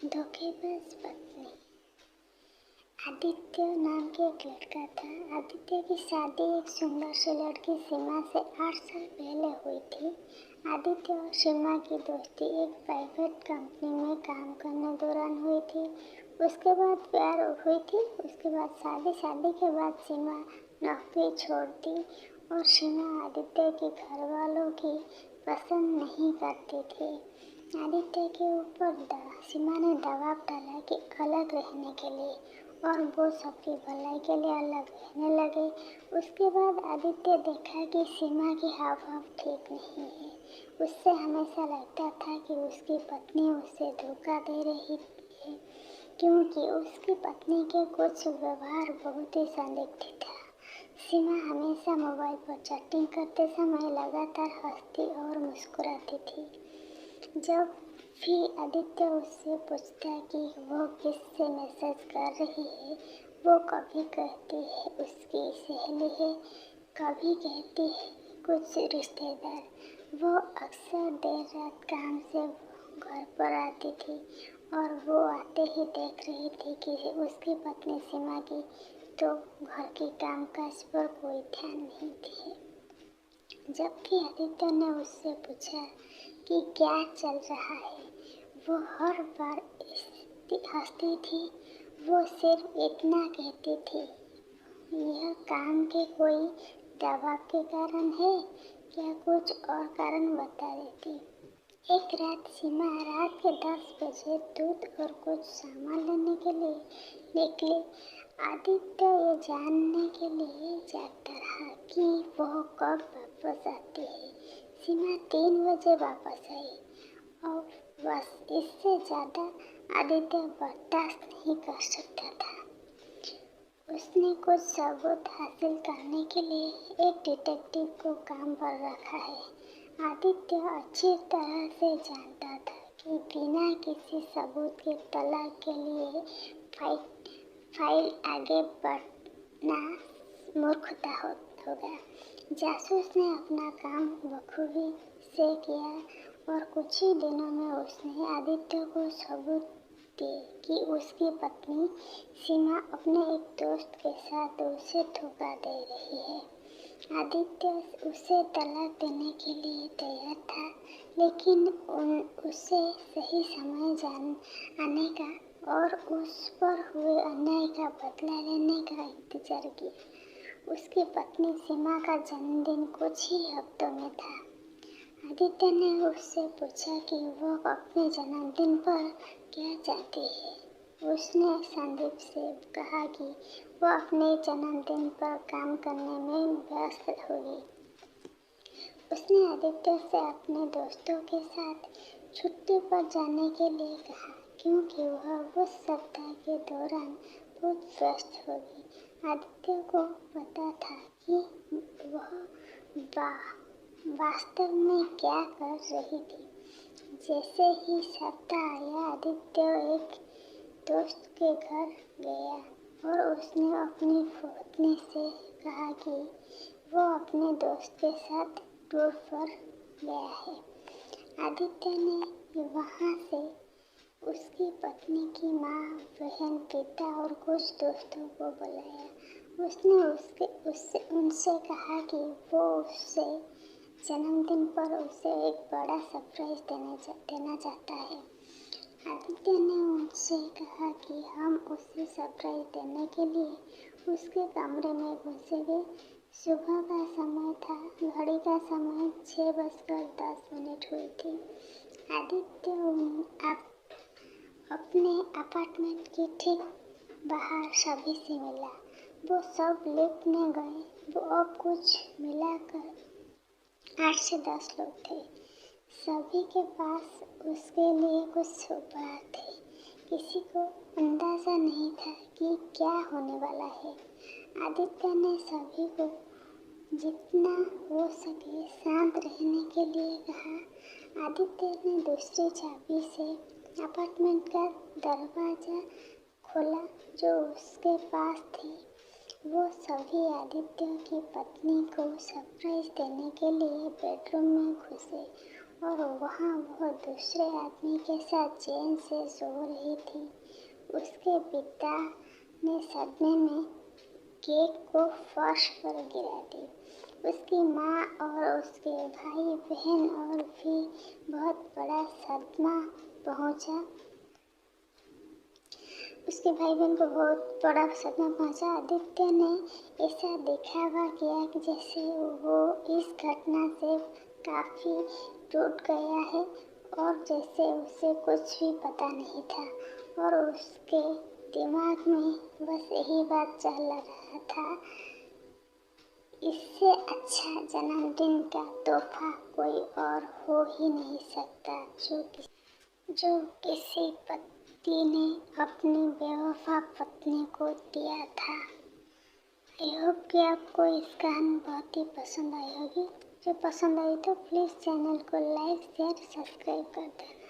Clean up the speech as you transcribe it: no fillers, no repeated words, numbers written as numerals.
धोखेबाज पत्नी। आदित्य नाम के एक लड़का था। आदित्य की शादी एक सुंदर सी लड़की सीमा से 8 साल पहले हुई थी। आदित्य और सीमा की दोस्ती एक प्राइवेट कंपनी में काम करने दौरान हुई थी। उसके बाद प्यार हुई थी। उसके बाद शादी के बाद सीमा नौकरी छोड़ दी और सीमा आदित्य के घर वालों की पसंद नहीं करती थी। आदित्य के ऊपर सीमा ने दबाव डाला कि अलग रहने के लिए, और वो सबकी भलाई के लिए अलग रहने लगे। उसके बाद आदित्य देखा कि सीमा की हाव भाव ठीक नहीं है। उससे हमेशा लगता था कि उसकी पत्नी उसे धोखा दे रही है, क्योंकि उसकी पत्नी के कुछ व्यवहार बहुत ही संदिग्ध था। सीमा हमेशा मोबाइल पर चैटिंग करते समय लगातार हंसती और मुस्कुराती थी। जब भी आदित्य उससे पूछता कि वो किससे मैसेज कर रही है, वो कभी कहती है उसकी सहेली है, कभी कहती है कुछ रिश्तेदार। वो अक्सर देर रात काम से घर पर आती थी और वो आते ही देख रही थी कि उसकी पत्नी सीमा की तो घर के कामकाज पर कोई ध्यान नहीं थी। जबकि आदित्य ने उससे पूछा कि क्या चल रहा है, वो हर बार हंसती थी। वो सिर्फ इतना कहती थी, यह काम के कोई दबाव के कारण है क्या, कुछ और कारण बता देती। एक रात सीमा रात के 10 बजे दूध और कुछ सामान लेने के लिए निकली। आदित्य ये जानने के लिए जागता रहा कि वह कब वापस आती है। सीमा 3 बजे वापस आई और बस इससे ज़्यादा आदित्य बर्दाश्त नहीं कर सकता था। उसने कुछ सबूत हासिल करने के लिए एक डिटेक्टिव को काम पर रखा है। आदित्य अच्छी तरह से जानता था कि बिना किसी सबूत के तलाक के लिए फाइल आगे बढ़ना मूर्खता होगा। जासूस ने अपना काम बखूबी से किया और कुछ ही दिनों में उसने आदित्य को सबूत दिए कि उसकी पत्नी सीमा अपने एक दोस्त के साथ उसे धोखा दे रही है। आदित्य उसे तलाक देने के लिए तैयार था, लेकिन उसे सही समय आने का और उस पर हुए अन्याय का बदला लेने का इंतजार किया। उसकी पत्नी सीमा का जन्मदिन कुछ ही हफ्तों में था। आदित्य ने उससे पूछा कि वो अपने जन्मदिन पर क्या चाहती है। उसने संदीप से कहा कि वो अपने जन्मदिन पर काम करने में व्यस्त होगी। उसने आदित्य से अपने दोस्तों के साथ छुट्टी पर जाने के लिए कहा, क्योंकि वह उस सप्ताह के दौरान बहुत व्यस्त होगी। आदित्य को पता था कि वह वास्तव में क्या कर रही थी। जैसे ही सप्ताह आया, आदित्य एक दोस्त के घर गया और उसने अपनी पत्नी से कहा कि वो अपने दोस्त के साथ टूर पर गया है। आदित्य ने वहाँ से उसकी पत्नी की माँ, बहन, पिता और कुछ दोस्तों को बुलाया। उसने उनसे कहा कि वो उससे जन्मदिन पर उसे एक बड़ा सरप्राइज देना चाहता है। आदित्य ने उनसे कहा कि हम उसे सरप्राइज देने के लिए उसके कमरे में घुसेंगे। सुबह का समय था। घड़ी का समय 6:10 हुई थी। आदित्य अपने अपार्टमेंट के ठीक बाहर सभी से मिला। वो सब लिफ्ट में गए। वो अब कुछ मिलाकर 8 से 10 लोग थे। सभी के पास उसके लिए कुछ उपहार थे। किसी को अंदाजा नहीं था कि क्या होने वाला है। आदित्य ने सभी को जितना हो सके शांत रहने के लिए कहा। आदित्य ने दूसरी चाबी से अपार्टमेंट का दरवाज़ा खोला जो उसके पास थी। वो सभी आदित्य की पत्नी को सरप्राइज देने के लिए बेडरूम में घुसे और वहाँ वो दूसरे आदमी के साथ चैन से सो रही थी। उसके पिता ने सदमे में केक को फर्श पर गिरा दी। उसकी माँ और उसके भाई बहन और भी बहुत बड़ा सदमा पहुँचा। उसके भाई बहन को बहुत बड़ा सदमा पहुँचा। आदित्य ने ऐसा दिखावा किया कि जैसे वो इस घटना से काफ़ी टूट गया है और जैसे उसे कुछ भी पता नहीं था और उसके दिमाग में बस यही बात चल रहा था, इससे अच्छा जन्मदिन का तोहफा कोई और हो ही नहीं सकता जो किसी पति ने अपनी बेवफा पत्नी को दिया था। आई होप कि आपको इस कहानी बहुत ही पसंद आई होगी। जो पसंद आई तो प्लीज़ चैनल को लाइक शेयर सब्सक्राइब कर देना।